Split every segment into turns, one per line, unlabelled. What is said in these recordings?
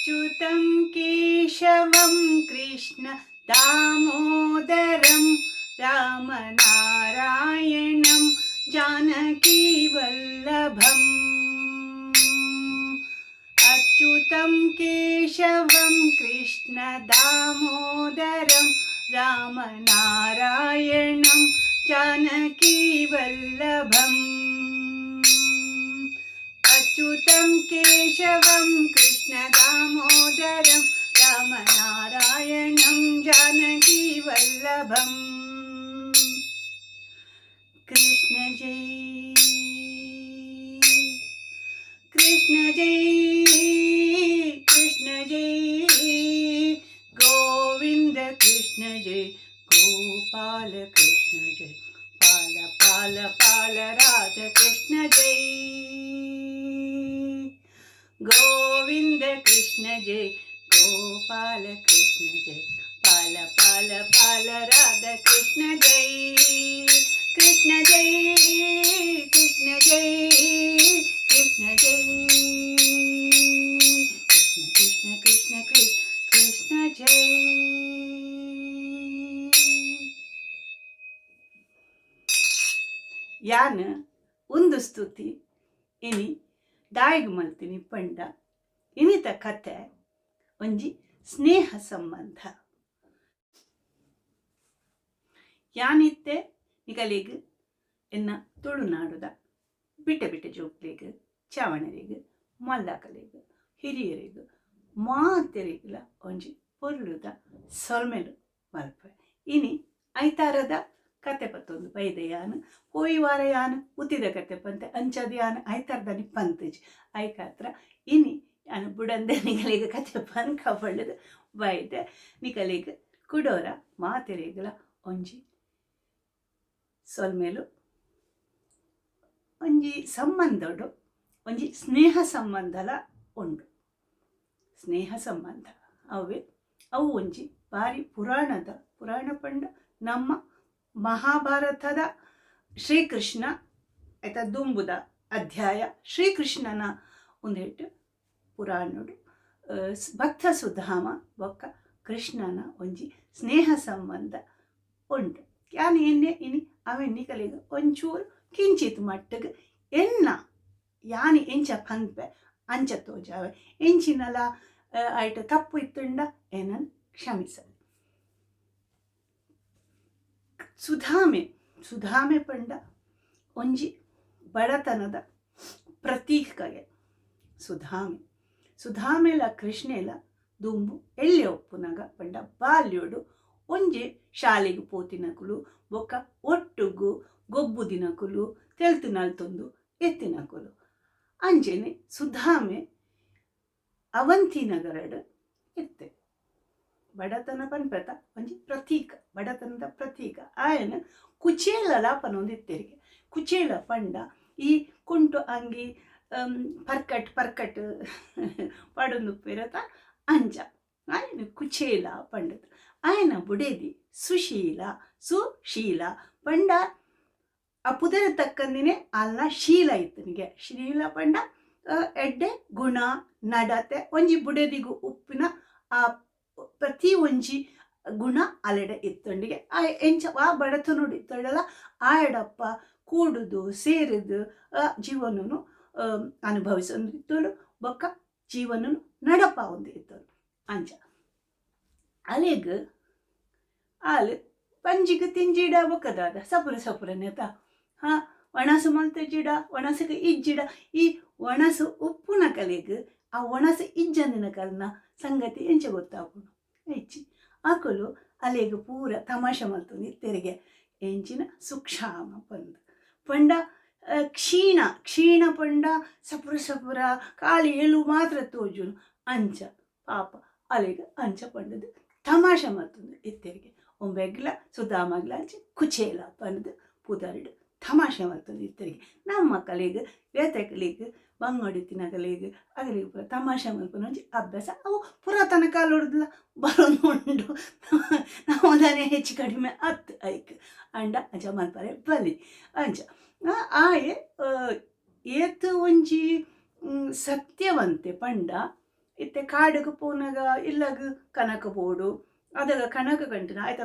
अच्युतं केशवं कृष्ण दामोदरं रामनारायणं जानकीवल्लभम् अच्युतं केशवं कृष्ण दामोदरं रामनारायणं जानकीवल्लभम् अच्युतं केशवं कृष्ण दामोदरं रामनारायणं जानकीवल्लभम् कृष्ण जय कृष्ण जय कृष्ण जय गोविंद कृष्ण जय गोपाल कृष्ण जय पाल पाल पाल राधा कृष्ण जय गोविंद कृष्ण जय गोपाल कृष्ण जय पाल पाल पाल राधा कृष्ण जय कृष्ण जय कृष्ण जय कृष्ण जय कृष्ण कृष्ण कृष्ण कृष्ण कृष्ण जय ಯಾನ ಒಂದು ಸ್ತುತಿ ಇನಿ ದಾಯಿಗೆ ಮಲ್ತೀನಿ ಪಂಡ ಇನಿತ ಕತೆ ಒಂಜಿ ಸ್ನೇಹ ಸಂಬಂಧ ಯಾನಿತ್ತೆ ನಿಗಲಿಗೆ ಎನ್ನ ತುಳುನಾಡುದ ಬಿಟ್ಟೆ ಬಿಟ್ಟೆ ಜೋಕ್ಲಿಗೆ ಚಾವಣರಿಗೆ ಮಲ್ಲಾಕಲಿಗೆ ಹಿರಿಯರಿಗೆ ಮಾತೆರಿಗಿಲ ಒಂಜಿ ಪೊರ್ಲುದ ಸೊಲ್ಮೆಲು ಮಲ್ಪ ಇನಿ ಐತಾರದ ಕತೆ ಪತ್ತೊಂದು ಬೈದೆಯಾನ ಹೋಯಿ ವಾರ ಯಾನ ಉತ್ತಿದ ಕತೆ ಪಂತೆ ಅಂಚದ ಯಾನ ಐತಾರದನಿ ಪಂತಜ್ ಐಕಾತ್ರ ಇನಿ ಯಾನು ಬುಡಂದೆ ನಿಗಲಿಗೆ ಕತೆ ಪನ್ ಕಬಳ್ಳದು ಬೈದೆ ನಿಗಲಿಗೆ ಕುಡೋರ ಮಾತೆರಿಗಿಲ ಒಂಜಿ ಸೊಲ್ಮೆಲು ಒಂಜಿ ಸಂಬಂಧಡು ಒಂಜಿ ಸ್ನೇಹ ಸಂಬಂಧಲ ಉಂಡು ಸ್ನೇಹ ಸಂಬಂಧ ಅವೇ ಅವು ಒಂಜಿ ಬಾರಿ ಪುರಾಣ ಪಂಡ ನಮ್ಮ ಮಹಾಭಾರತದ ಶ್ರೀಕೃಷ್ಣ ಆಯ್ತ ದುಂಬುದ ಅಧ್ಯಾಯ ಶ್ರೀಕೃಷ್ಣನ ಒಂದೇಟು ಪುರಾಣಡು ಭಕ್ತ ಸುಧಾಮ ಬೊಕ್ಕ ಕೃಷ್ಣನ ಒಂಜಿ ಸ್ನೇಹ ಸಂಬಂಧ ಉಂಡು ಯಾನ್ ಎನ್ನೆ ಇನಿ ಅವೆನ್ನಿ ಕಲಿಗೆ ಒಂಚೂರು ಕಿಂಚಿತ್ ಮಟ್ಟಿಗೆ ಎನ್ನ ಯಾನಿ ಎಂಚ ಪಂಪೆ ಅಂಚ ತೋಜಾವೆ ಎಂಚಿನಲ ಆಯ್ತು ತಪ್ಪು ಇತ್ತುಂಡ ಏನನ್ ಕ್ಷಮಿಸಲಿ ಸುಧಾಮೆ ಪಂಡ ಒಂಜಿ ಬಡತನದ ಪ್ರತೀಕಗೆ ಸುಧಾಮೆಲ ಕೃಷ್ಣೆಲ ದುಂಬು ಎಳ್ಳೆ ಒಪ್ಪುನಗ ಪಂಡ ಬಾಲ್ಯೋಡು ಒಂಜಿ ಶಾಲೆಗೆ ಪೋತಿನಕುಲು ಬೊಕ್ಕ ಒಟ್ಟುಗು ಗೊಬ್ಬು ದಿನಕುಲು ತೆಲ್ತು ನಲ್ತೊಂದು ಎತ್ತಿನಕುಲು ಅಂಜೆನೆ ಸುಧಾಮೆ ಅವಂತಿನಗರಡು ಇತ್ತೆ ಬಡತನ ಪನ್ಪೆತ ಒಂಜಿ ಪ್ರತೀಕ ಬಡತನದ ಪ್ರತೀಕ ಆಯನ ಕುಚೇಲಲ ಪನೊಂದಿತ್ತೆರಿಗೆ ಕುಚೇಲ ಪಂಡ ಈ ಕುಂಟು ಅಂಗಿ ಪರ್ಕಟ್ ಪಡೊಂದು ಪೆರತ ಅಂಜ ಆಯನ ಕುಚೇಲ ಪಂಡದು ಆಯನ ಬುಡೇದಿ ಸುಶೀಲ ಪಂಡ ಆ ಪುದರ ತಕ್ಕಂದಿನೇ ಅಲ್ಲ ಶೀಲ ಇತ್ತನಿಗೆ ಶೀಲ ಪಂಡ ಎಡ್ಡೆ ಗುಣ ನಡತೆ ಒಂಜಿ ಬುಡದಿಗು ಉಪ್ಪಿನ ಆ ಪ್ರತಿ ಒಂಜಿ ಗುಣ ಅಲೆಡೆ ಇತ್ತೊಂಡಿಗೆ ಆ ಎಂಚ ಆ ಬಡತನೋಡು ಇತ್ತೊಡಲ್ಲ ಆ ಎಡಪ್ಪ ಕೂಡುದು ಸೇರಿದು ಜೀವನನು ಅನುಭವಿಸೊಂದು ಇತ್ತೋಳು ಬೊಕ್ಕ ಜೀವನನು ನಡಪ ಒಂದು ಇತ್ತೋಳು ಅಂಚ ಅಲೆಗ್ ಆಲು ಪಂಜಿಗೆ ತಿಂಜಿಡ ಬೊಕ್ಕದಾದ ಸಪುರನೆತ ಒಣಸು ಮಲ್ತ ಜಿಡ ಒಣಸಗೆ ಇಜ್ಜಿಡ ಈ ಒಣಸು ಉಪ್ಪುನ ಕಲೆಗ್ ಆ ಒಣಸು ಇಜ್ಜಂದಿನ ಕಲ್ನ ಸಂಗತಿ ಎಂಚ ಗೊತ್ತಾಪುನು ಹೆಚ್ಚಿ ಆಕಲು ಅಲೆಗ್ ಪೂರ ತಮಾಷೆ ಮಲ್ತೊಂದು ತೆರಿಗೆ ಎಂಚಿನ ಸುಕ್ಷಾಮ ಪಂಡ ಕ್ಷೀಣ ಪಂಡ ಸಪುರ ಕಾಳಿ ಎಲು ಮಾತ್ರ ತೋಜುನು ಅಂಚ ಪಾಪ ಅಲೆಗ್ ಅಂಚ ಪಂಡದು ತಮಾಷೆ ಮಲ್ತೊಂದು ಇತ್ತೆರಿಗೆ ಒಂಬೆಗ್ಲ ಸುಧಾಮಗ್ಲ ಅಂಚೆ ಕುಚೇಲ ಪಂಡದು ಪುದರ್ಡು ತಮಾಷೆ ಮಲ್ತೊಂದು ಇತ್ತರಿಗೆ ನಮ್ಮ ಕಲೆಗ್ ವೇತಕಲಿಗ್ ಬಂಗೊಡಿತಿನ ಕಲೆಗ್ ಅಗಲಿಗೆ ಪೂರ ತಮಾಷೆ ಮಲ್ಪನ ಒಂಜಿ ಅಭ್ಯಾಸ ಅವು ಪುರಾತನ ಕಾಲೋಡ್ದಲ್ಲ ಬರೋದುಂಡು ನಮ್ಮದನೆ ಹೆಚ್ಚು ಕಡಿಮೆ ಅತ್ತು ಐಕ್ ಅಂಡ ಅಂಚ ಮಲ್ಪರೆ ಬಲಿ ಅಂಚ ಆಯೆ ಏತು ಒಂಜಿ ಸತ್ಯವಂತೆ ಪಂಡ ಇತ್ತೆ ಕಾಡಿಗೆ ಪೋನಾಗ ಇಲ್ಲಾಗ ಕನಕ ಬೋಡು ಅದಾಗ ಕನಕ ಗಂಟನ ಆಯ್ತಾ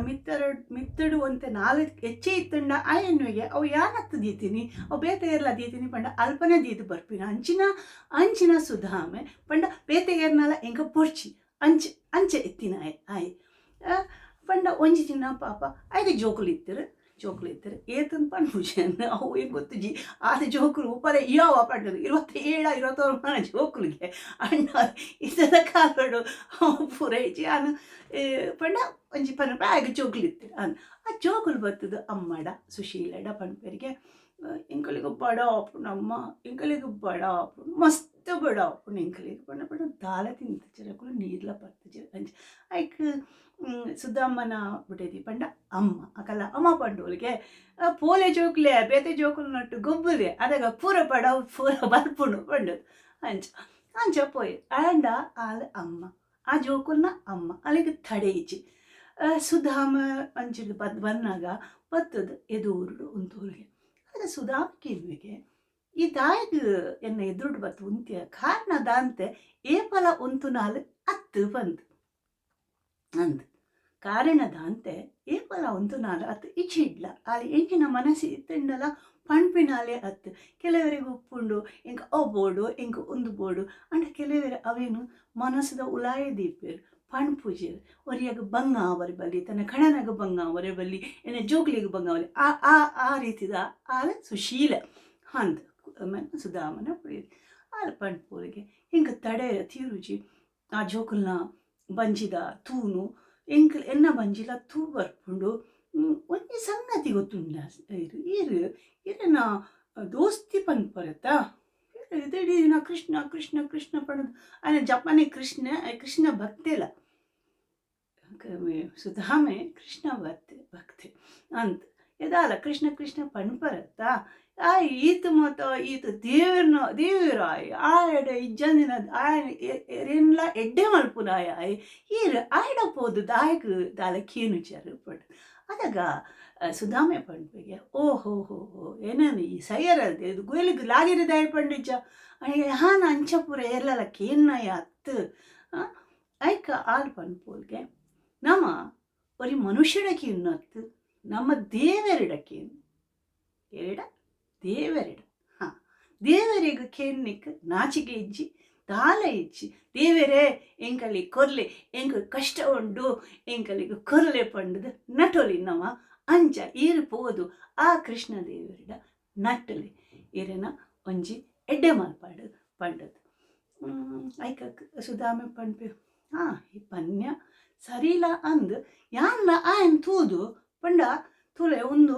ಮಿತ್ತಡು ಒಂತೆ ನಾಲ್ಕು ಹೆಚ್ಚೆ ಇತ್ತಂಡ ಆ ಎನ್ನುವಿಗೆ ಅವು ಯಾನತ್ತು ದೀತೀನಿ ಅವು ಬೇತೆಗೆರ್ಲ ದೀತೀನಿ ಪಂಡ ಅಲ್ಪನೆ ದೀದು ಬರ್ಪಿನ ಅಂಚಿನ ಸುಧಾಮೆ ಪಂಡ ಬೇತೆಗೆರ್ನಲ ಎಂಕ ಪೊರ್ಚಿ ಅಂಚೆ ಎತ್ತಿನ ಆಯ್ ಪಂಡ ಒಂಜಿ ಚಿನ್ನ ಪಾಪ ಆಯ್ತು ಜೋಕುಲು ಇತ್ತರು ಏತನ್ ಪಂಡ್ಪುಜನ್ ಅವು ಏನು ಗೊತ್ತು ಆದ ಜೋಕುಲು ಉಪರೆ ಯಾವ ಪಂಡದು 27-28 ಮನ ಜೋಕುಲಿಗೆ ಅಣ್ಣ ಇದರ ಕಾಲಡು ಪೂರೈಚಿ ಅನು ಪಂಡ ಒಂಜಿ ಪನ್ನ ಆಗ ಜೋಕುಲು ಇತ್ತರು ಆ ಜೋಕುಲು ಬರ್ತದು ಅಮ್ಮಡ ಸುಶೀಲಡ ಪಂಪರಿಗೆ ಇಂಕಲಿಗೆ ಬಡ ಅಪ್ಪುನಮ್ಮ ಇಂಕಲಿಗೆ ಬಡ ಅಪ್ಪು ಮಸ್ತ್ ಬಡ ಅಪ್ಪುನ ಇಂಕಲಿಗೆ ಪಂಡ ದಾಲ ತಿಂತ ಚಿರಕುಲು ನೀರ್ಲ ಪರ್ತು ಅಂಚ ಐಕ್ ಸುದ್ದಮ್ಮನ ಬಿಟ್ಟೈತಿ ಪಂಡ ಅಮ್ಮ ಅಕಲ್ಲ ಅಮ್ಮ ಪಂಡೋಲಿಗೆ ಪೋಲೆ ಜೋಕುಲೆ ಬೇತೆ ಜೋಕುಲು ನಟ್ಟು ಗೊಬ್ಬುಲೆ ಅದಾಗ ಪೂರ ಪಡ ಪೂರ ಬರ್ಪುಂಡು ಪಂಡದು ಅಂಚ ಪೋಯ್ ಆಂಡ ಆಲ ಅಮ್ಮ ಆ ಜೋಕುಲ್ನ ಅಮ್ಮ ಅಲ್ಲಿಗೆ ತಡೇಜಿ ಸುಧಾಮ ಅಂಚಿಡು ಬಂದಾಗ ಬತ್ತದು ಎದುರುಡು ಉಂತೋಲಿಗೆ ಅದ ಸುಧಾಮ ಕಿಲ್ವಿಗೆ ಈ ದಾಯಿಗೆ ಎನ್ನ ಎದುರುಡು ಬತ್ತು ಉಂತ್ಯ ಕಾರಣ ದಾಂತೆ ಏಪಲ ಒಂತು ನಾಲ್ ಅತ್ತು ಬಂತು ಅಂದ್ ಕಾರಣದಂತೆ ಏಪಲ ಒಂದು ನಾಲ್ ಅತ್ತು ಇಚ್ಚಿಡ್ಲ ಅಲ್ಲಿ ಎಂಚಿನ ಮನಸ್ಸು ಇತ್ತಂಡಲ ಪಣ್ಪಿನಾಲೆ ಅತ್ತು ಕೆಲವರಿಗೆ ಉಪ್ಪುಂಡು ಎಂಕ ಬೋಡು ಎಂಕ ಒಂದು ಬೋಡು ಅಂಡ ಕೆಲವರೆ ಅವೇನು ಮನಸ್ಸದ ಉಲಾಯ ದೀಪೇರು ಪಣ್ಪೂಜೆರು ಒರಿಯಾಗ ಬಂಗ ಅವರ ಬಲ್ಲಿ ತನ್ನ ಕಣನಾಗ ಬಂಗ ಅವರ ಬಲ್ಲಿ ಏನ ಜೋಗ್ಲಿಗೆ ಬಂಗ ಅವರಿ ಆ ರೀತಿದ ಆಲ ಸುಶೀಲ ಅಂದ್ ಸುಧಾಮನ ಪುಳಿಯೋದು ಆಲ ಪಣ್ಪೂರಿಗೆ ಹಿಂಗೆ ತಡೆ ತೀರುಜಿ ಆ ಜೋಕುಲ್ನ ಬಂಜಿದ ತೂನು ಎನ್ನ ಬಂಜಿಲ ತೂ ಬರ್ಪುಂಡು ಒಂಜಿ ಸಂಗತಿ ಗೊತ್ತುಂಡ ಇರನ ದೋಸ್ತಿ ಪನ್ಪರತ್ತ ಇಡೀ ದಿನ ಕೃಷ್ಣ ಪಡೋದು ಆಯ್ನ ಜಪಾನಿ ಕೃಷ್ಣ ಭಕ್ತಿಲ್ಲ ಸುಧಾಮೆ ಕೃಷ್ಣ ಭಕ್ತಿ ಅಂತ ಎದಾಲ ಕೃಷ್ಣ ಪನ್ಪರತ್ತ ಈತ ಮತ ಈತ ದೇವರ ಆಯಡ ಇಜ್ಜಂದಿನ ಆಯನ ಎಡ್ಡೆ ಮಲ್ಪುನಾಯ ಈರು ಆಯ್ಡ ಪೋದು ದಾಲ ಕೀನುಚಾರು ಪಡ್ ಅದಾಗ ಸುಧಾಮೆ ಪಂಡ್ಬೆಗೆ ಓಹೋ ಏನನು ಈ ಸೈಯರದೆ ಇದು ಗುಯಲಿಗೆ ಲಾಗಿರದಾಯ ಪಂಡಿಜ ಹಾನ ಅಂಚಪುರ ಎಲ್ಲಲ ಕೇನ್ನಯ ಅತ್ತು ಐಕ ಆಲ್ ಪಂಡ್ಪೋಲ್ಗೆ ನಮ್ಮ ಒರಿ ಮನುಷ್ಯಡಕ್ಕೆ ಇನ್ನತ್ತು ನಮ್ಮ ದೇವರಿಡಕ್ಕೇನು ದೇವರಿಡ ದೇವರಿಗೆ ಕೇನ್ನಿಕ್ ನಾಚಿಕೆ ಇಜ್ಜಿ ದಾಲ ಇಜ್ಜಿ ದೇವರೇ ಎಂಕಲಿ ಕೊರ್ಲೆ ಎಂಕ ಕಷ್ಟ ಉಂಡು ಎಂಕಲಿಗೆ ಕೊರ್ಲೆ ಪಂಡದು ನಟೊಲಿನವ ಅಂಚ ಈರು ಪೋದು ಆ ಕೃಷ್ಣ ದೇವರಿಡ ನಟ್ಟಲಿ ಈರನ ಒಂಜಿ ಎಡ್ಡೆ ಮಲ್ಪಾಡು ಪಂಡದು ಐಕ ಸುಧಾಮೆ ಪಂಡ್ಪೆ ಈ ಪನ್ಯ ಸರಿಲ ಅಂದ್ ಯಾನ್ಲ ಆಯನ್ ತೂದು ಪಂಡ ತುಲೆ ಒಂದು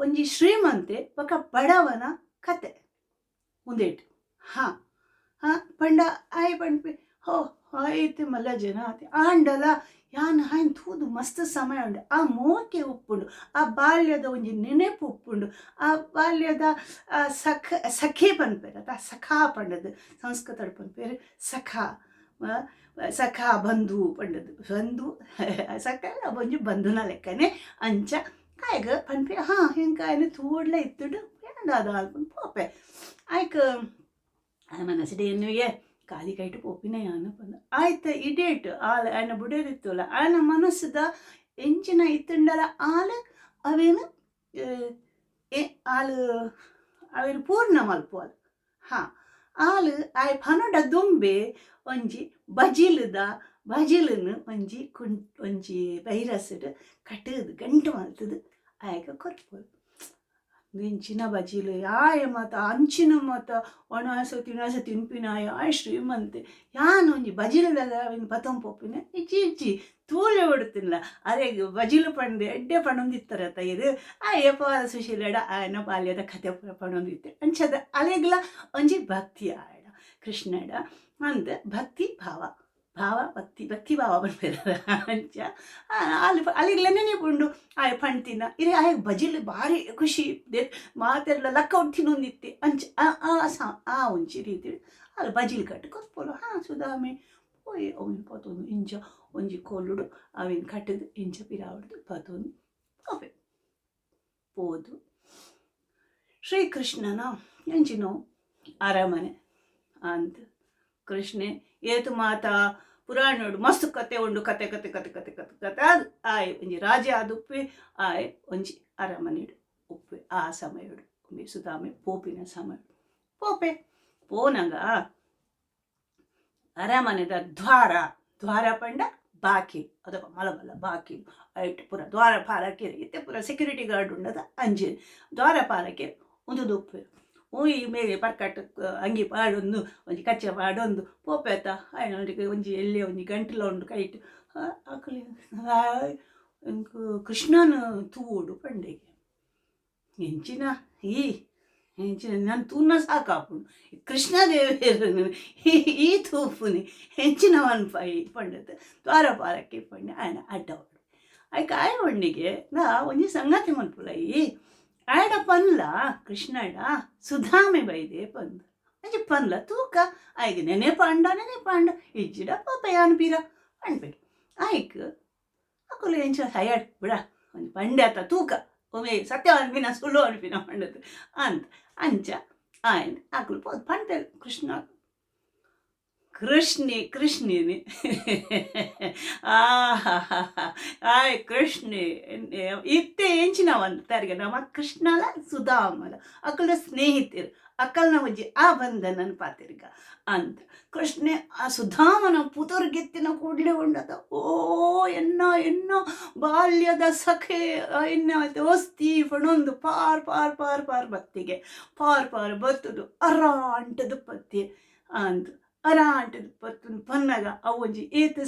ಒಂಜಿ ಶ್ರೀಮಂತೆ ಪಕ್ಕ ಬಡವನ ಕತೆ ಮುಂದೇಟು ಪಂಡ ಆಯ್ ಪಂಡ್ಪೆ ಆಯ್ತು ಮಲ್ಲ ಜನ ಆತೆ ಆಂಡಲ ಹಾಯ್ ತೂದು ಮಸ್ತ್ ಸಮಯ ಉಂಡು ಆ ಮೋಕೆ ಉಪ್ಪುಂಡು ಆ ಬಾಲ್ಯದ ಒಂಜಿ ನೆನೆಪು ಉಪ್ಪುಂಡು ಆ ಬಾಲ್ಯದ ಸಖೆ ಪನ್ಪೇರು ಆ ಸಖಾ ಪಂಡದು ಸಂಸ್ಕೃತ ಪನ್ಪೇರು ಸಖಾ ಬಂಧು ಪಂಡದು ಬಂಧು ಸಖ ಒಂಜಿ ಬಂಧುನ ಲೆಕ್ಕನೆ ಅಂಚ ಆಯ್ಗ ಪನ್ಪೆ ಹಿಂಗಾಯನ ತೂಡ್ಲ ಇತ್ತುಡು ಏನಾದ ಅಲ್ಪನ್ ಪೋಪೆ ಆಯ್ಕ ಮನಸ್ಸಿಡೆ ಎನ್ನುವಿಗೆ ಖಾಲಿ ಕೈಟು ಪೋಪಿನ ಯಾನ ಪಂದ ಆಯ್ತು ಇಡೇಟ್ ಆಯ್ನ ಬುಡೇರಿತ್ತಲ್ಲ ಆಯ್ನ ಮನಸ್ಸದ ಎಂಚಿನ ಇತ್ತುಂಡಲ ಅವೇನು ಅವೇನು ಪೂರ್ಣ ಮಲ್ಪೋದು ಆಯ್ ಪನೊಡ ದುಂಬೆ ಒಂಜಿ ಬಜಿಲನ್ನು ಒಂಜಿ ವೈರಸ್ಡ್ ಕಟ್ಟದು ಗಂಟು ಮಲ್ತದು ಆಯ್ಗ ಕೊರ್ಪೋದು ನೆಂಚಿನ ಬಜಿಲು ಆಯ ಮತ ಅಂಚಿನ ಮತ ಒಣಾಸ ತಿನ್ಪಿನಾಯ ಆಯ್ ಶ್ರೀಮಂತೆ ಯಾನು ಒಂಜಿ ಬಜಿಲದಾಗ ಪತಂ ಪೊಪ್ಪಿನ ಇಚ್ಚಿ ತೂಲೆ ಹೊಡ್ತಿಲ್ಲ ಅರೆಗೆ ಬಜಿಲು ಪಂಡೆ ಎಡ್ಡೆ ಪಣೊಂದಿತ್ತಾರ ಇದು ಏಪ ಸುಶೀಲಡ ಆಯನ ಬಾಲ್ಯದ ಕಥೆ ಪಣೊಂದಿತ್ತೆ ಅಂಚದ ಅಲೆಗ್ಲ ಒಂಜಿ ಭಕ್ತಿ ಆಯಡ ಕೃಷ್ಣಡ ಅಂದ ಭಕ್ತಿ ಭಾವ ಭಕ್ತಿ ಭಾವ ಬಂದ್ಬೇಡ ಅಂಚ ಅಲ್ಲಿಗ್ಲ ನೆನೆಪುಂಡು ಆಯ್ ಪಣ್ತಿನ ಇರೇ ಆಯ್ ಬಜಿಲ್ ಭಾರಿ ಖುಷಿ ಮಾತೆಲ್ಲ ಲಕ್ಕ ತಿನ್ನೊಂದಿತ್ತೆ ಅಂಚ ಆ ಒಂಚಿ ರೀತಿ ಅಲ್ಲಿ ಬಜಿಲ್ ಕಟ್ಟು ಕೊತ್ಪೋಲು ಸುಧಾಮೆ ಪೋಯ್ ಅವನ್ ಪತೊಂದು ಇಂಚ ಒಂಜಿ ಕೊಲ್ಲುಡು ಅವೇನು ಕಟ್ಟದು ಇಂಚ ಪಿರಾವಡ್ದು ಪತೊಂದು ಅವೇ ಪೋದು ಶ್ರೀಕೃಷ್ಣನ ಎಂಚಿನೋ ಅರಮನೆ ಅಂತ ಕೃಷ್ಣೆ ಏತು ಮಾತಾ ಪುರಾಣೋಡು ಮಸ್ತ್ ಕತೆ ಉಂಡು ಕತೆ ಕತೆ ಕತೆ ಕತೆ ಕತೆ ಕತೆ ಅದು ಆಯ್ ಒಂಜಿ ರಾಜ ಅದು ಉಪ್ಪಿ ಆಯ್ ಒಂಜಿ ಅರಮನೆಡು ಉಪ್ಪಿ ಆ ಸಮಯಡು ಒಮ್ಮೆ ಸುಧಾಮೆ ಪೋಪಿನ ಸಮಯ ಪೋಪೆ ಪೋನಗ ಅರಮನೆದ ದ್ವಾರ ಪಂಡ ಬಾಕಿ ಅದಕ್ಕೆ ಮಲಬಲ್ಲ ಬಾಕಿ ಐಟ್ ಪೂರ ದ್ವಾರ ಪಾಲಕೇರಿ ಇತ್ತೆ ಪೂರ ಸೆಕ್ಯೂರಿಟಿ ಗಾರ್ಡ್ ಉಂಡದ ಅಂಜಿ ದ್ವಾರ ಪಾಲಕೇರಿ ಒಂದು ದುಪ್ಪು ಈ ಮೇಲೆ ಪರ್ಕಟ್ ಅಂಗಿ ಪಾಡೊಂದು ಒಂಜಿ ಕಚ್ಚೆ ಪಾಡೊಂದು ಪೋಪೆತ ಅಯ್ಯನೊಂದಿಗೆ ಒಂಜಿ ಎಲ್ಲಿ ಒಂಜಿ ಗಂಟಲ ಉಂಡು ಕೈಟ್ ಆಕಲಿ ಕೃಷ್ಣನ ತೂಡು ಪಂಡೆಗೆ ಎಂಚಿನ ಹೆಂಚಿನ ನಾನು ತೂನ ಸಾಕಾಪುಂಡು ಕೃಷ್ಣದೇವ ಈ ತೂಪುನಿ ಹೆಂಚಿನವನ್ ಪೈ ಪಂಡದ ದ್ವಾರಪಾಲಕ್ಕೆ ಪಂಡೆ ఆయన ಅಡ್ಡವಾಡು ಆಯ್ಕೆ ಆಯ ಒಣ್ಣಿಗೆ ನಾ ಒಂಜಿ ಸಂಗತಿ ಮನ್ಪುಲಯಿ ಆಯಡ ಪನ್ಲ ಕೃಷ್ಣಡ ಸುಧಾಮೆ ಬೈದೆ ಪಂದು ಅಂಜಿ ಪನ್ಲ ತೂಕ ಆಯ್ಕೆ ನೆನೆ ಪಾಂಡ ಇಜ್ಜಿಡ ಪಯಾನ್ ಪೀರ ಅನ್ಬೇಕು ಆಯ್ಕೆ ಅಕ್ಕಲು ಎಂಚ ಹಯಾಡ್ ಬಿಡ ಒಂದು ಪಂಡೆ ಆತ ತೂಕ ಒಮ್ಮೆ ಸತ್ಯ ಅನ್ಪಿನ ಸುಳ್ಳು ಅನ್ಪಿನ ಪಂಡದು ಅಂತ ಅಂಚ ಆಯ್ನ ಅಕ್ಕಲು ಪೋದು ಪಂಡೆ ಕೃಷ್ಣಿನಿ ಆಯ್ ಕೃಷ್ಣಿ ಇತ್ತೆ ಎಂಚಿನವಂತ ತರಿಗೆ ನಮ್ಮ ಕೃಷ್ಣಲ ಸುಧಾಮಲ ಅಕ್ಕಳ ಸ್ನೇಹಿತರು ಅಕ್ಕಲ್ನ ಒಂಜಿ ಆ ಬಂಧನನ್ ಪಾತಿರ್ಗ ಅಂತ ಕೃಷ್ಣೆ ಆ ಸುಧಾಮನ ಪುತರ್ಗೆತ್ತಿನ ಕೂಡಲೇ ಉಂಡದ ಓ ಎನ್ನೋ ಬಾಲ್ಯದ ಸಖೆ ಎನ್ನ ದೋಸ್ತಿ ಪಣೊಂದು ಪಾರ್ ಬತ್ತಿಗೆ ಪಾರ್ ಬತ್ತದು ಅರಾಂಟದ ಪತ್ತಿ ಅಂತ ಅರಾಂಟದ ಪತ್ತು ಪನ್ನಗ ಅವು ಒಂಜಿ ಏತ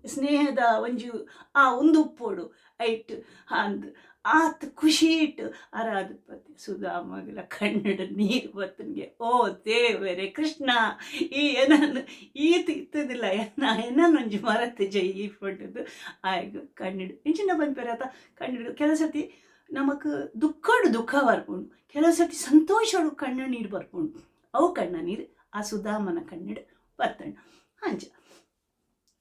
ಸ್ನೇಹದ ಒಂಜಿ ಆ ಒಂದು ಉಪ್ಪೋಡು ಐಟ್ ಅಂದ್ ಆತ ಖುಷಿ ಇಟ್ಟು ಅರಾದ ಪತ್ತಿ ಸುಧಾಮಗಲ ಕನ್ನಡ ನೀರು ಬತ್ತನಿಗೆ ಓ ದೇವರೇ ಕೃಷ್ಣ ಈ ಏನನ್ನು ಈತ ಇತ್ತದಿಲ್ಲ ಎನ್ನೊಂಜಿ ಮರತೆ ಜೈ ಈ ಪಂಡದು ಆಯ್ತು ಕಣ್ಣಿಡು ಇಂಚಿನ ಬಂದ್ಪೇರಾತ ಕಣ್ಣಿಡು ಕೆಲಸತಿ ನಮಕ್ ದುಃಖ ಬರ್ಪುಂಡು ಕೆಲಸತಿ ಸಂತೋಷಡು ಕಣ್ಣ ನೀರು ಬರ್ಪುಂಡು ಅವು ಕಣ್ಣ ನೀರು ಆ ಸುಧಾಮನ ಕಣ್ಣಿಡು ಬರ್ತಣ್ಣ ಅಂಚ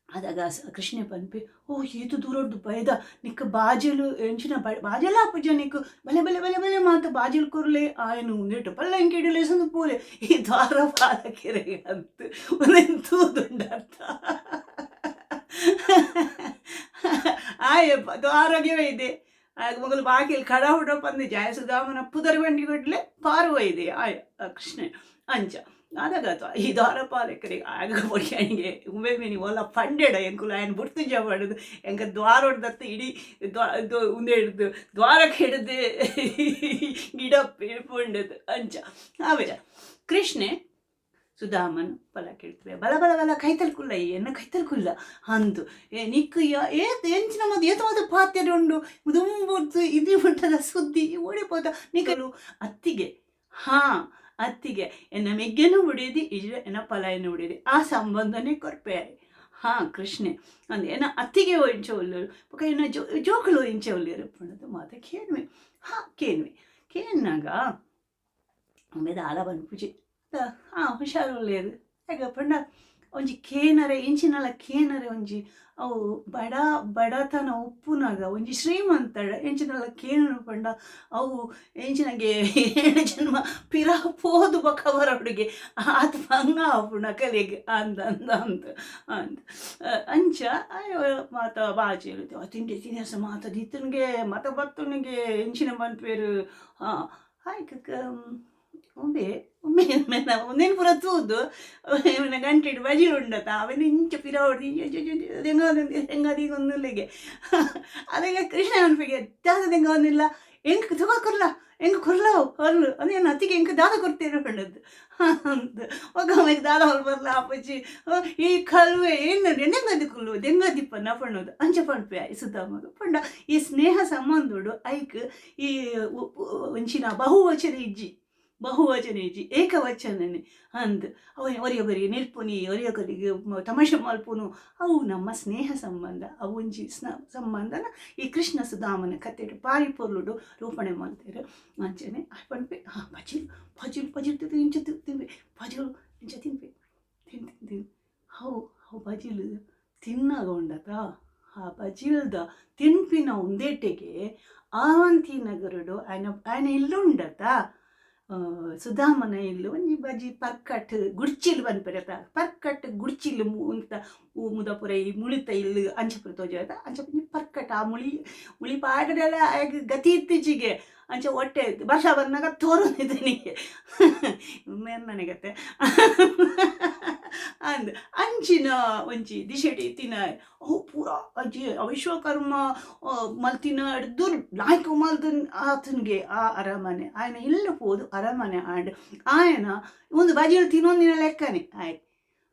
ಅದಾಗ ಕೃಷ್ಣೆ ಪನ್ಪೆ ಓ ಈತು ದೂರದ್ದು ಬೈದ ನಿಕ್ಕ ಬಾಜಲು ಎಂಚಿನ ಬಾಜಲ ಪೂಜ ನಿಕ್ಕು ಬಲೆ ಮಾತು ಬಾಜಲು ಕೊರ್ಲೆ ಆಯನು ನೆಟ್ಟು ಪಲ್ಲ ಎಂಕೆಡಿಲೆ ಸಂದು ಪೂಲೆ ಈ ದ್ವಾರ ಪಾಲಕೆರೆ ಅಂತ ಒಂದೆಂತೂದುಂಡರ್ಥ ಆಯಪ್ಪ ದ್ವಾರಗೆ ಇದೆ ಆಗ ಮಗಲು ಬಾಕಿಲ್ ಕಡ ಹುಡ ಪಂದು ಜಾಯ ಸುಧಾಮನ ಪುದರ್ ಬಂಡಿ ಕೊಡ್ಲೆ ಪಾರುವ ಇದೆ ಆಯ ಕೃಷ್ಣೆ ಅಂಚ ಅದಾಗತ್ತ ಈ ದ್ವಾರಪಾಲಕರಿಗೆ ಆಗ ಬಡಿಯಾನಿಗೆ ಉಂಬೆ ಮೀನಿ ಒಲ್ಲ ಪಂಡೆಡ ಎಂಕುಲು ఆయన ಬುಡ್ತು ಜವಾಡುದು ಎಂಕ ದ್ವಾರ ಹೊಡೆದತ್ತ ಇಡೀ ಉಂದೆ ಹಿಡ್ದು ದ್ವಾರಕ್ಕೆ ಹಿಡ್ದು ಗಿಡ ಪೇಳ್ಕೊಂಡದು ಅಂಚ ಆಮೇಲೆ ಕೃಷ್ಣೆ ಸುಧಾಮನ್ ಪಲ ಕೇಳ್ತವೆ ಬಲ ಕೈತಲ್ಕುಲ್ಲ ಎನ್ನ ಕೈತಲ್ಕುಲ್ಲ ಅಂದು ನಿಕ್ಕು ಎಂಚಿನ ಮದ್ದು ಏತವಾದ ಪಾತ್ರೆ ಉಂಡು ದುಂಬುಡ್ತು ಇದು ಉಂಟದ ಸುದ್ದಿ ಓಡಿಪೋತ ನಿಕ್ಕಲು ಅತ್ತಿಗೆ ಅತ್ತಿಗೆ ಎನ್ನ ಮೆಗ್ಗೆನೂ ಉಡಿಯೋದು ಇಜ್ರೆ ಎನ್ನ ಪಲಾಯನೂ ಉಡಿಯೋದು ಆ ಸಂಬಂಧನೇ ಕೊರ್ಪೆಯಾಯಿ ಕೃಷ್ಣೆ ಅಂದ್ ಏನ ಅತ್ತಿಗೆ ಇಂಚೆ ಒಲ್ಲೆರು ಪಕ್ಕ ಏನ ಜೋಕುಲು ಇಂಚೆ ಒಲ್ಲೆರು ಪಣ್ಣದು ಮಾತ ಕೇನ್ನಾಗ ಒಮ್ಮೆದ ಆಲ ಬಂದ್ಪುಜಿ ಹುಷಾರು ಒಲ್ಲೆರು ಈಗ ಪಂಡ ಒಂಜಿ ಕೇನರೆ ಇಂಚಿನಲ್ಲ ಕೇನರೆ ಒಂಜಿ ಅವು ಬಡತನ ಉಪ್ಪುನಾಗ ಒಂಜಿ ಶ್ರೀಮಂತಡ ಎಂಚಿನಲ್ಲ ಕೇನರು ಪಂಡ ಅವು ಎಂಚಿನಗೆ 7 ಜನ್ಮ ಪಿರ ಪೋದು ಬಕವರ ಹುಡುಗಿ ಆತ ಭಂಗ ಆಪುಣ ಕಲೆಗೆ ಅಂದ ಅಂಚ ಮಾತ ಬಾಜಿ ಹೇಳ್ತೇವೆ ತಿಂಡಿಸ ಮಾತದ ಇತ್ತನಿಗೆ ಮತ ಬತ್ತನಿಗೆ ಎಂಚಿನ ಬಂದ್ಪೇರು ಆಯ್ಕೆ ಒಂದೇನು ಪುರ ತೂದು ಅವನ ಗಂಟೆಡು ಬಜಿಲು ಉಂಡತ ಅವನ ಇಂಚ ಪಿರ ಹೊಡೆದು ಹೆಂಗದಿ ಒಂದಿಲ್ಲಿಗೆ ಅದಕ್ಕೆ ಕೃಷ್ಣ ಅನ್ಪಿಗೆ ದಾದ ಹೆಂಗ ಒಂದಿಲ್ಲ ಹೆಂಗೆ ತಗೋಕೊರ್ಲ ಹೆಂಗೆ ಕೊರ್ಲವು ಹೊರ್ಲು ಅದೇನು ಅತ್ತಿಗೆ ಹೆಂಗೆ ದಾದ ಕೊಡ್ತೇನೆ ಪಂಡದ್ದು ಅಂತ ಒಗ್ಗಮ್ಮೆಗೆ ದಾದ ಹೊರ ಬರ್ಲ ಅಪ್ಪಚ್ಚಿ ಈ ಕಲ್ವೆ ಏನು ಹೆಂಗದಿ ಕುಲ್ಲು ದೆಂಗದಿಪ್ಪನ್ನ ಪಣ್ಣೋದು ಅಂಚ ಪಣ್ಪೆ ಆಯ್ ಸುಧಾಮಗ ಪಂಡ ಈ ಸ್ನೇಹ ಸಂಬಂಧೋಡು ಐಕ್ ಈ ಒಂಚಿನ ಬಹುವಚನ ಇಜ್ಜಿ ಏಕವಚನನೆ ಅಂದ್ ಒರಿಯೊಗರಿಗೆ ನಿಲ್ಪುನಿ ಒರಿಯೊಗರಿಗೆ ತಮಾಷೆ ಮಲ್ಪುನು ಅವು ನಮ್ಮ ಸ್ನೇಹ ಸಂಬಂಧ ಅವು ಒಂಜಿ ಸಂಬಂಧನ ಈ ಕೃಷ್ಣ ಸುಧಾಮನ ಕಥೆಡು ಪಾರಿ ಪೊರ್ಲುಡು ರೂಪಣೆ ಮಾಡ್ತಾರೆ ಅಂಚನೆ ಪನ್ಪೆ ಬಜಿಲು ಇಂಚ ತಿನ್ಪೆ ಬಜಿಲು ಇಂಚ ತಿನ್ಪೆ ಹೌ ಬಜಿಲು ತಿನ್ನಾಗ ಉಂಡತ ಆ ಬಜಿಲ್ದ ತಿನ್ಪಿನ ಉಂದೇಟೆಗೆ ಆವಂತಿ ನಗರಡು ఆయన ఇల్లు ఉండత ಸುಧಾಮನ ಇಲ್ಲು ಒಂಜಿ ಬಜಿ ಪರ್ಕಟ್ ಗುಡ್ಚಿಲ್ ಬನ್ಪೆರತ ಪರ್ಕಟ್ ಗುಡ್ಚಿಲ್ ಅಂತ ಮುದಪುರ ಈ ಮುಳಿತ ಇಲ್ಲು ಅಂಚಪುರ ತೋಜಾದ ಅಂಚ ಪರ್ಕಟ್ ಆ ಮುಳಿ ಪಾಡದೆಲ್ಲ ಗತಿ ಇತ್ತೀಚೆಗೆ ಅಂಚ ಹೊಟ್ಟೆ ಭಾಷ ಬಂದಾಗ ತೋರಿದೆ ನಿನಗೆ ನನಗತ್ತೆ ಅಂದ್ ಅಂಚಿನ ಒಂಚಿ ದಿಶೆಟಿ ತಿನ್ನ ಅವು ಪೂರ ಅಜ್ಜಿ ವಿಶ್ವಕರ್ಮ ಮಲ್ತಿನ ಹಿಡ್ದು ನಾಯ್ಕ ಮಲ್ದನ್ ಆತನಿಗೆ ಆ ಅರಮನೆ ಆಯ್ನ ಇಲ್ಲ ಹೋದು ಅರಮನೆ ಆಂಡ್ ಆಯನ ಒಂದು ಬಾಜಿಲ್ ತಿನ್ನೊಂದಿನ ಲೆಕ್ಕನೆ ಆಯ್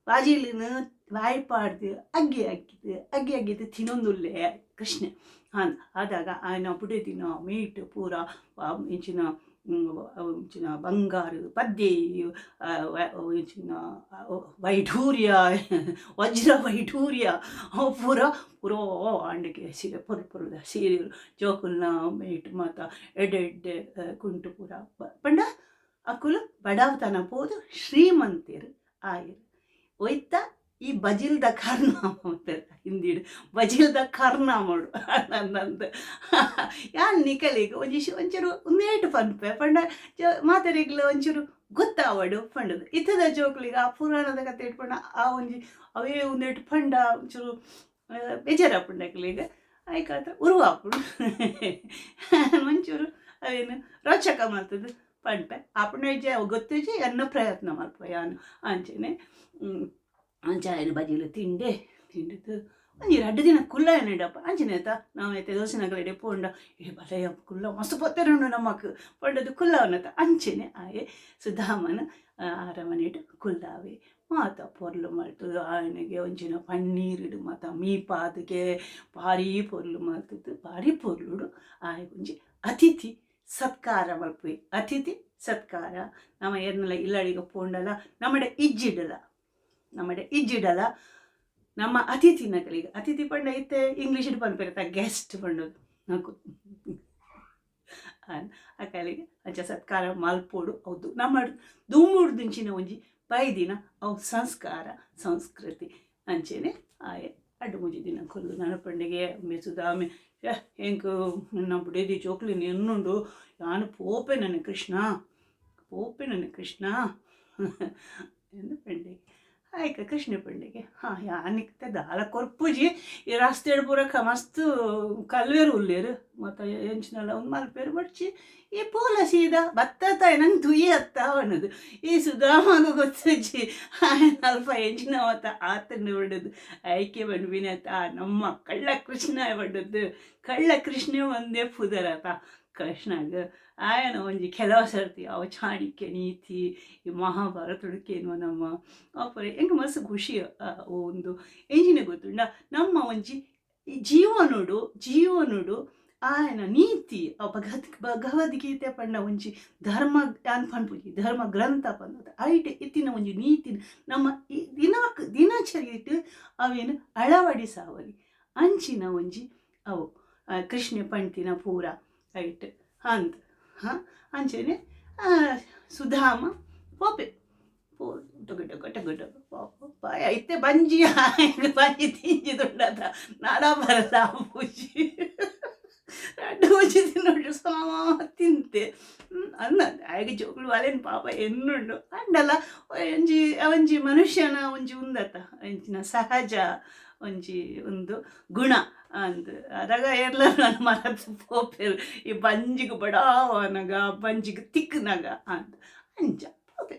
ಬಾಜಿಲಿನ ವಾಯ್ಪಾಡ್ದು ಅಗ್ಗಿದ್ದು ತಿನ್ನೊಂದುಲ್ಲೇ ಕೃಷ್ಣ ಹಾಂ ಆದಾಗ ಆಯ್ನ ಪುಡೆ ದಿನ ಮೀಟ್ ಪೂರ ಇಂಚಿನ ಇಂಚಿನ ಬಂಗಾರು ಪದ್ದೆ ಇಂಚಿನ ವೈಢೂರ್ಯ ವಜ್ರ ವೈಢೂರ್ಯ ಪೂರ ಪುರೋ ಅಂಡಿಗೆ ಸೀರೆ ಪುರದ ಸೀರೆ ಜೋಕುಲ್ನ ಮೀಟ್ ಮಾತ ಎಡ್ಡೆ ಕುಂಟು ಪೂರ ಪಂಡ ಅಕ್ಕುಲು ಬಡವತನ ಪೋದು ಶ್ರೀಮಂತಿರು ಆಯಿರು ಒಯ್ತ ಈ ಬಜಿಲ್ದ ಕಾರ್ನಾಮ ಅಂತಾರೆ ಹಿಂದಿಡು ಬಜಿಲ್ದ ಕಾರ್ನಾಮಡು ನಂದು ಯಾನ್ ನಿಕಲಿಗೆ ಒಂಚೂರು ನೇಟು ಪನ್ಪೆ ಪಂಡ ಮಾತಾಡಿಗ್ಲು ಒಂಚೂರು ಗೊತ್ತಾವಡು ಪಂಡದು ಇತ್ತದ ಜೋಕ್ಲಿಗೆ ಆ ಪುರಾಣದ ಕತೆ ಇಟ್ಕೊಂಡ ಆ ಒಂಜಿ ಅವೇ ಒಂದೇಟು ಪಂಡ ಒಂಚೂರು ಬೇಜಾರ ಪುಂಡಕ್ಲಿಗೆ ಆಯ್ಕಾತ ಉರುವಾಪುಡು ಒಂಚೂರು ಅವೇನು ರೋಚಕ ಮಾಡ್ತದೆ ಪಂಪೆ ಆಪುಣ ಗೊತ್ತಿಜಿ ಎನ್ನ ಪ್ರಯತ್ನ ಮಲ್ಪ ಯಾನು ಅಂಚೆನೆ ಅಂಚಾಯನ ಬಜಿಲು ತಿಂಡಿದ್ದು ಒಂಜಿ 2 ದಿನ ಕುಲ್ಲ ಏನಿಡಪ್ಪ ಅಂಚಿನೇತ ನಾವೈತೆ ದೋಸೆನಗಲಡೆ ಪೋಂಡ ಬಲೆಯ ಕುಲ್ಲ ಮಸ್ತ್ ಪೊತ್ತೆರುಂಡು ನಮ್ಮಕ್ ಪಂಡದು ಕುಲ್ಲವನತ ಅಂಚೆನೆ ಆಯೆ ಸುಧಾಮನ ಅರಮನೆಡು ಕುಲ್ಲಾವೆ ಮಾತ ಪೊರ್ಲು ಮಾಡ್ತದು ಆಯನೆಗೆ ಒಂಚಿನ ಪನ್ನೀರಿಡು ಮಾತ ಮೀಪಾದಿಗೆ ಭಾರಿ ಪೊರ್ಲು ಮಾಡ್ತದ್ದು ಭಾರಿ ಪೊರ್ಲುಡು ಆಯೆ ಒಂಜಿ ಅತಿಥಿ ಸತ್ಕಾರ ಮಲ್ಪಿ ಅತಿಥಿ ಸತ್ಕಾರ ನಮ್ಮ ಏರ್ನಲ್ಲ ಇಲ್ಲಡಿಗೆ ಪೋಂಡಲ ನಮ್ಮಡೆ ಇಜ್ಜಿಡಲ ನಮ್ಮ ಅತಿಥಿನಗಳಿಗೆ ಅತಿಥಿ ಪಂಡ ಇತ್ತೆ ಇಂಗ್ಲೀಷ್ ಪನ್ಪೆರತ ಗೆಸ್ಟ್ ಪಂಡದು ನಾಕು ಆ ಕಾಲಿಗೆ ಅಂಚ ಸತ್ಕಾರ ಮಲ್ಪೋಡು ಹೌದು ನಮ್ಮ ದುಂಬುಡ್ದಿಂಚಿನ ಒಂಜಿ ಬೈದಿನ ಅವು ಸಂಸ್ಕಾರ ಸಂಸ್ಕೃತಿ ಅಂಚೆನೆ ಆಯೆ ಅಡ್ಡು ಮುಂಜಿ ದಿನ ಕೊಲ್ಲು ನನಪಂಡಿಗೆ ಮೆಸುದಾಮೆ ಹೆಂಗೆ ನಮ್ಮ ಬುಡೇದಿ ಚೋಕ್ಲಿ ಎನ್ನುಂಡು ಯಾನು ಪೋಪೆ ನನ್ನ ಕೃಷ್ಣ ಎಂದು ಪಂಡಿಗೆ ಆಯ್ಕ ಕೃಷ್ಣ ಪಂಡಿಗೆ ಹಾಂ ಯಾನಿಕ್ತೆ ದಾಲ ಕೊರ್ಪುಜಿ ಈ ರಾಸ್ತೆ ಪೂರಕ ಮಸ್ತ್ ಕಲ್ವೇರು ಉಲ್ಲೇರು ಮತ್ತು ಎಂಚಿನಲ್ಲ ಒಂದು ಮಲ್ಪೇರು ಬಡ್ಚಿ ಈ ಪೋಲ ಸೀದಾ ಬತ್ತ ನಂಗೆ ತುಯಿ ಅತ್ತ ಅನ್ನೋದು ಈ ಸುಧಾಮಗ ಗೊತ್ತಜ್ಜಿ ಅಲ್ಪ ಎಂಚಿನ ಅವತ್ತ ಆತನ್ನು ಹೊಡೆದು ಆಯ್ಕೆ ಬಂದ್ಬಿನತ್ತ ನಮ್ಮ ಕಳ್ಳ ಕೃಷ್ಣ ಹೊಡೆದು ಕಳ್ಳ ಕೃಷ್ಣ ಒಂದೇ ಪುದರತ ಕೃಷ್ಣಾಗ ಆಯನ ಒಂಜಿ ಕೆಲವು ಸರ್ತಿ ಅವ ಚಾಣಿಕ್ಯ ನೀತಿ ಈ ಮಹಾಭಾರತುಡುಕೇನು ನಮ್ಮ ಅಪ್ಪರೆ ಹೆಂಗೆ ಮಸ್ತ್ ಖುಷಿ ಒಂದು ಎಂಜಿನ ಗೊತ್ತುಂಡ ನಮ್ಮ ಒಂಜಿ ಜೀವನುಡು ಆಯನ ನೀತಿ ಭಗವದ್ಗೀತೆ ಪಂಡ ಒಂಜಿ ಧರ್ಮ ಯಾನ್ ಪನ್ಪುಜಿ ಧರ್ಮ ಗ್ರಂಥ ಪಂದ ಐಟ್ ಇತ್ತಿನ ಒಂಜಿ ನೀತಿ ನಮ್ಮ ದಿನಚರಿ ಇಟ್ಟು ಅವೇನು ಅಳವಡಿಸಾವಲಿ ಅಂಚಿನ ಒಂಜಿ ಅವು ಕೃಷ್ಣ ಪಂಟಿನ ಪೂರ ಐಟ್ ಅಂತ ಹಾಂ ಅಂಚೆನೆ ಸುಧಾಮ ಪೋಪೆ ಟೊಗಟ ಪಾಪ ಐತೆ ಬಂಜಿ ತಿಂಜಿದುಂಡದ ನಾಡ ಬರಲ್ಲ ಪೂಜಿ 2 ಬಜಿ ತಿನ್ನೋಡು ಸಾಮ ತಿಂತೆ ಅನ್ನ ಆಗ ಜೋಗುಳು ಅಲೇನು ಪಾಪ ಎನ್ನುಂಡು ಅಂಡಲ್ಲ ಒಂಜಿ ಮನುಷ್ಯನ ಒಂಜಿ ಉಂದತ ಒಂಚಿನ ಸಹಜ ಒಂಜಿ ಒಂದು ಗುಣ ಅಂದು ಅದಾಗ ಎಲ್ಲ ನಾನು ಮರದು ಪೋಪೆರು ಈ ಬಂಜಿಗೆ ಬಡಾವನಗ ಬಂಜಿಗೆ ತಿಕ್ಕನಗ ಅಂತ ಅಂಚ ಪೋಪೆ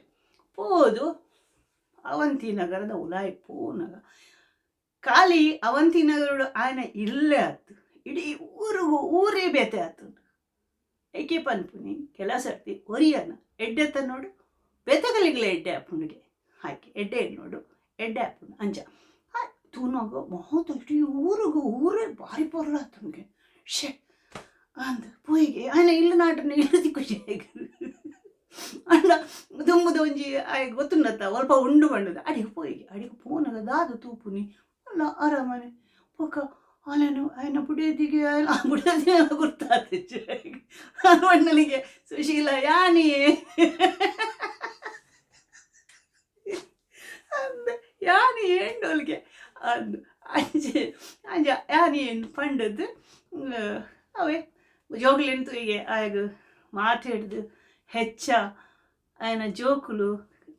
ಪೋದು ಅವಂತಿನಗರದ ಉಲಾಯಿ ಪೋನಗ ಖಾಲಿ ಅವಂತಿನಗರಡು ಆಯ್ನ ಇಲ್ಲೇ ಆಯ್ತು ಇಡೀ ಊರೇ ಬೇತೆ ಆಯ್ತು ಏಕೆ ಪನ್ಪುನಿ ಕೆಲ ಸರ್ತಿ ಒರಿಯನ ಎಡ್ಡೆ ನೋಡು ಬೆತ್ತಗಲಿಗ್ಲ ಎಡ್ಡೆ ಅಪ್ಪನಿಗೆ ಹಾಕಿ ಎಡ್ಡೆ ನೋಡು ಎಡ್ಡೆ ಅಪ್ಪನ ಅಂಚ ತೂನಾಗ ಮಹತ್ ಇಡೀ ಊರೇ ಭಾರಿ ಪೊರ್ಲ ಆತನಿಗೆ ಶೇ ಅಂದ ಪೋಯಿಗೆ ಆಯ್ನ ಇಲ್ಲ ನಾಟನ ಇಲ್ಲದಿ ಖುಷಿ ಅಂಡ ದುಂಬುದ ಒಂಜಿ ಗೊತ್ತುಂಡತ್ತ ಸ್ವಲ್ಪ ಉಂಡು ಬಂಡದ ಅಡಿಗೆ ಪೋನಗ ದಾದು ತೂಪುನಿ ಅಲ್ಲ ಅರಮನೆ ಪೊಕ್ಕ ಅಲ್ಲೇನು ಆಯ್ನ ಬುಡಿಯದಿಗೆ ಬುಡಿಯದಿ ಗುರ್ತಾದ ಮಣ್ಣಲಿಗೆ ಸುಶೀಲ ಯಾನಿ ಅಂದ ಯಾನಿ ಏಂಡೋಲ್ಗೆ ಅಂದು ಅಂಜ ಯಾನಿ ಪಂಡದ್ದು ಅವೇ ಜೋಗ್ಲಿಂತು ಹೀಗೆ ಆಗ ಮಾತಾಡ್ದು ಹೆಚ್ಚ ఆయన జోకులు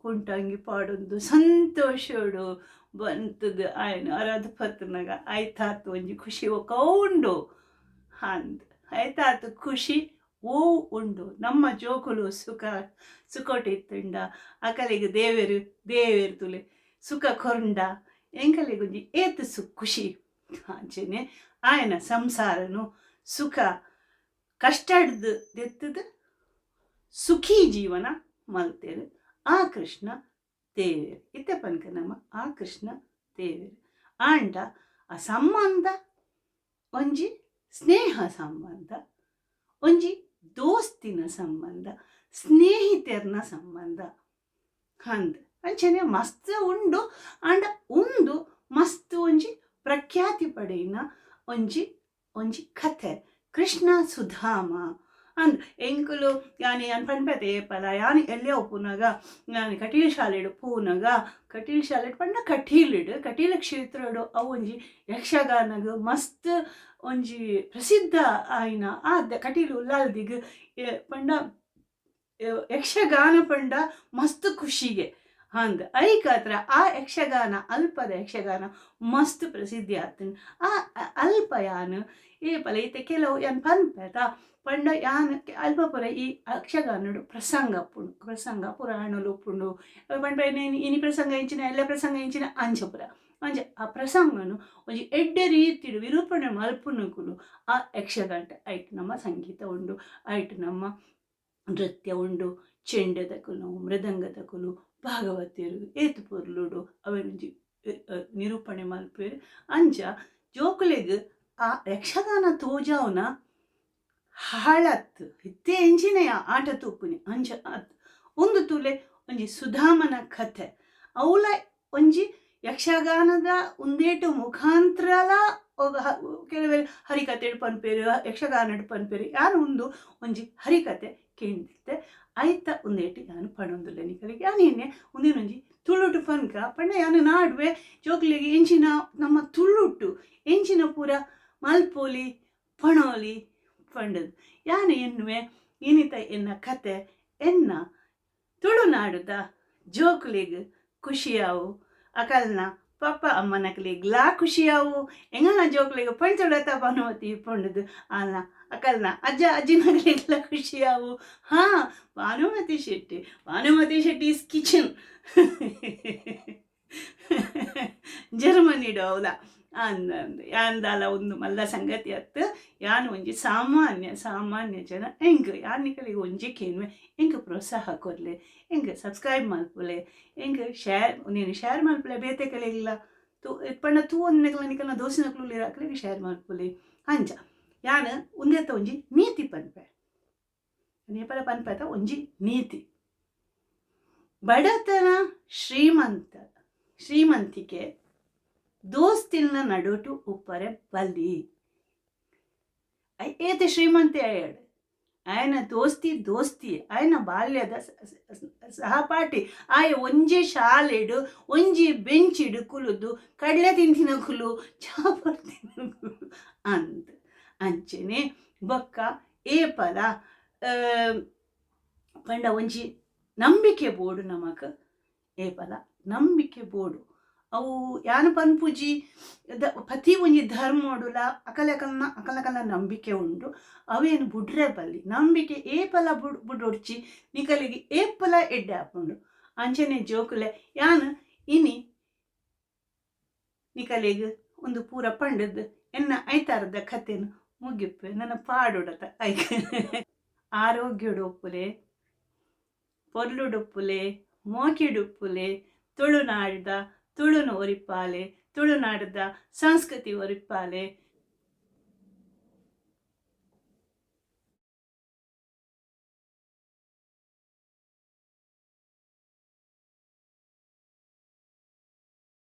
కుంటంగి పాಡೊಂದು ಸಂತೋಷಡು ಬಂತದು ఆయన ಅರಧಪತ್ನಾಗ ಐತಾತು ಒಂಜಿ ಖುಷಿ ಒಕ್ಕ ಉಂಡು ಅಂದ್ ಐತಾತು ಖುಷಿ ಓ ಉಂಡು ನಮ್ಮ ಜೋಕುಲು ಸುಖಟಿತ್ತುಂಡ ಅಕಲಿಗೆ ದೇವೇರು ತುಲೆ ಸುಖ ಕೊರಂಡ ಎಂಕಲಿಗೊಂಜಿ ಏತು ಖುಷಿ ಅಂಚೆನೆ ఆయన ಸಂಸಾರನು ಸುಖ ಕಷ್ಟಡ್ದು ದೆತ್ತದು ಸುಖಿ ಜೀವನ ಮಲ್ತೇರು ಆ ಕೃಷ್ಣ ದೇವೇರು ಇತ್ತೆ ಪನ್ಕ ನಮ್ಮ ಆ ಕೃಷ್ಣ ದೇವೇರು ಆಂಡ ಆ ಸಂಬಂಧ ಒಂಜಿ ಸ್ನೇಹ ಸಂಬಂಧ ಒಂಜಿ ದೋಸ್ತಿನ ಸಂಬಂಧ ಸ್ನೇಹಿತರ್ನ ಸಂಬಂಧ ಅಂದ್ ಅಂಚನೆ ಮಸ್ತ್ ಉಂಡು ಆಂಡ ಉಂದು ಮಸ್ತ್ ಒಂಜಿ ಪ್ರಖ್ಯಾತಿ ಪಡೆಯಿನ ಒಂಜಿ ಕಥೆ ಕೃಷ್ಣ ಸುಧಾಮ ಅಂದ್ ಎಂಕುಲು ಯಾನಿ ಯಾನ್ ಪನ್ಪತೆ ಪಲ ಯಾನಿ ಎಲ್ಲೇ ಪೂನಗ ಯಾನಿ ಕಟೀಲ್ ಶಾಲೆಡು ಪೂನಗ ಕಟೀಲ್ ಶಾಲೆಡ್ ಪಂಡ ಕಟೀಲ ಕ್ಷೇತ್ರಡು ಅವು ಒಂಜಿ ಯಕ್ಷಗಾನಗ ಮಸ್ತ್ ಒಂಜಿ ಪ್ರಸಿದ್ಧ ಆಯ್ನ ಆ ಕಟೀಲು ಉಲ್ಲಾಲ್ದಿಗ್ ಪಂಡ ಯಕ್ಷಗಾನ ಪಂಡ ಮಸ್ತ್ ಖುಷಿಗೆ ಹಂಗೆ ಐಕಾತ್ರ ಆ ಯಕ್ಷಗಾನ ಅಲ್ಪದ ಯಕ್ಷಗಾನ ಮಸ್ತ್ ಪ್ರಸಿದ್ಧಿ ಆತನ್ ಆ ಅಲ್ಪ ಯಾನು ಈ ಪಲ ಈತೆ ಕೆಲವು ಯಾನ್ ಪನ್ಪೇತ ಪಂಡ ಯಾನ್ ಅಲ್ಪ ಪುರ ಈ ಯಕ್ಷಗಾನಡು ಪ್ರಸಂಗ ಪುರಾಣಲು ಉಪ್ಪುಂಡು ಪಂಡ ಇನಿ ಪ್ರಸಂಗ ಇಂಚಿನ ಎಲ್ಲ ಪ್ರಸಂಗ ಇಂಚಿನ ಅಂಜಪುರ ಆ ಪ್ರಸಂಗನು ಒಂಜಿ ಎಡ್ಡೆ ರೀತಿಡು ವಿರೂಪಣೆ ಮಲ್ಪುನುಕುಲು ಆ ಯಕ್ಷಗಾನ ಐಟ್ ನಮ್ಮ ಸಂಗೀತ ಉಂಡು ಐಟ್ ನಮ್ಮ ನೃತ್ಯ ಉಂಡು ಚೆಂಡದ ಕುಲು ಮೃದಂಗದ ಕುಲು ಭಾಗವತಿಯರು ಏತು ಪೊರ್ಲುಡು ಅವರೊಂಜಿ ನಿರೂಪಣೆ ಮಲ್ಪೇರು ಅಂಚ ಜೋಕುಲೆಗ್ ಆ ಯಕ್ಷಗಾನ ತೋಜಾವನ ಹಾಳತ್ತು ಇತ್ತೆ ಎಂಚಿನೆಯ ಆಟ ತೂಪುನಿ ಅಂಚ ಒಂದು ತುಲೆ ಒಂಜಿ ಸುಧಾಮನ ಕಥೆ ಅವಳ ಒಂಜಿ ಯಕ್ಷಗಾನದ ಉಂದೇಟು ಮುಖಾಂತರಲ ಕೆಲವೇ ಹರಿಕತೆ ಪನ್ಪೇರು ಯಕ್ಷಗಾನಡು ಪನ್ಪೇರು ಯಾನು ಒಂಜಿ ಹರಿಕತೆ ಕೇಳಿತ್ತೆ ಐತ ಉಂದೇಟು ಯಾನು ಪಣೊಂದುಲ್ಲ ನಿಕಲಿಗೆ ಯಾನೇನೆ ಒಂದೇನೊಂಜಿ ತುಳುಟು ಪನ್ಕ ಪಂಡ ಯಾನು ನಾಡುವೆ ಜೋಕ್ಲಿಗೆ ಎಂಚಿನ ನಮ್ಮ ತುಳುಟು ಎಂಚಿನ ಪೂರ ಮಲ್ಪೋಲಿ ಪಣೋಲಿ ಪಂಡದು ಯಾನು ಎನ್ನುವೆ ಇನಿತ ಎನ್ನ ಕತೆ ಎನ್ನ ತುಳುನಾಡುದ ಜೋಕ್ಲಿಗೆ ಖುಷಿಯಾವು ಅಕಲ್ನ ಪಪ್ಪ ಅಮ್ಮನಕಲಿಗೆ ಲಾ ಖುಷಿಯಾವು ಎಂಗನ ಜೋಕ್ಲಿಗೆ ಪಂಚೊಳತ ಭಾನುಮತಿ ಪಂಡದು ಅಲ್ಲ ಅಕಲ್ನ ಅಜ್ಜಿನಗಲಿಗೆಲ್ಲ ಖುಷಿಯಾವು ಭಾನುಮತಿ ಶೆಟ್ಟಿ ಇಸ್ ಕಿಚನ್ ಜರ್ಮನಿಡು ಅವಲ ಅಂದಂದು ಯಾಂದಲ ಒಂದು ಮಲ್ಲ ಸಂಗತಿ ಅತ್ತು ಯಾನು ಒಂಜಿ ಸಾಮಾನ್ಯ ಜನ ಹೆಂಗೆ ಯಾನಿಕಲಿಗೆ ಒಂಜಿ ಕೇನ್ವೆ ಹೆಂಗೆ ಪ್ರೋತ್ಸಾಹ ಕೊರ್ಲೆ ಹೆಂಗೆ ಸಬ್ಸ್ಕ್ರೈಬ್ ಮಲ್ಪುಲೆ ಹೆಂಗೆ ನೀನು ಶೇರ್ ಮಲ್ಪುಲೆ ಬೇತೆ ಕಲಿಗಿಲ್ಲ ಪಂಡ ತೂ ಒಂದು ನಿಕಲ್ನ ದೋಸಿನಕ್ಲು ಇರಾಕಲಿಗೆ ಶೇರ್ ಮಲ್ಪುಲೆ ಅಂಚ ಯಾನು ಉಂದೆತ್ತ ಒಂಜಿ ನೀತಿ ಪನ್ಪೆ ನೇಪಾಳ ಪನ್ಪೆತ ಒಂಜಿ ನೀತಿ ಬಡತನ ಶ್ರೀಮಂತಿಕೆ ದೋಸ್ತಿಲ್ನ ನಡುಟು ಉಪ್ಪರೆ ಬಲ್ಲಿ ಏತೆ ಶ್ರೀಮಂತಿ ಅಯ್ಯಾಡು ఆయన ದೋಸ್ತಿ ఆయన ಬಾಲ್ಯದ ಸಹಪಾಠಿ ಆಯ ಒಂಜಿ ಶಾಲೆಡು ಒಂಜಿ ಬೆಂಚಿಡು ಕುಲುದು ಕಡ್ಲೆ ತಿಂತಿನ ಕುಲು ಚಾಪರ್ ತಿನ್ನ ಕುಲು ಅಂಚೆನೆ ಬೊಕ್ಕ ಏಪಲ ಪಂಡ ಒಂಜಿ ನಂಬಿಕೆ ಬೋಡು ನಮಕ್ ಏಪಲ ನಂಬಿಕೆ ಬೋಡು ಅವು ಯಾನು ಪನ್ಪುಜಿ ಪ್ರತಿ ಒಂಜಿ ಧರ್ಮೋಡುಲ ಅಕಲಕಲ್ನ ನಂಬಿಕೆ ಉಂಡು ಅವೇನು ಬುಡ್ರೆ ಬಲ್ಲಿ ನಂಬಿಕೆ ಏಪಲ ಬುಡೊಡ್ಚಿ ನಿಕಲಿಗೆ ಏಪಲ ಎಡ್ಡೆ ಹಾಪುಂಡು ಅಂಚನೆ ಜೋಕುಲೆ ಯಾನು ಇನಿ ನಿಕಲಿಗೆ ಒಂದು ಪೂರ ಪಂಡದ್ದು ಎನ್ನ ಐತಾರದ ಕಥೆನು ಮುಗಿಪ್ಪೆ ನನ್ನ ಪಾಡೊಡತ ಐಕ ಆರೋಗ್ಯಡೊಪ್ಪುಲೆ ಪೊರ್ಲುಡೊಪ್ಪುಲೆ ಮೋಕಿಡುಪ್ಪುಲೆ ತುಳುನಾಡ್ದ ತುಳುನು ಒರಿಪಾಲೆ ತುಳುನಾಡದ ಸಂಸ್ಕೃತಿ ಒರಿಪಾಲೆ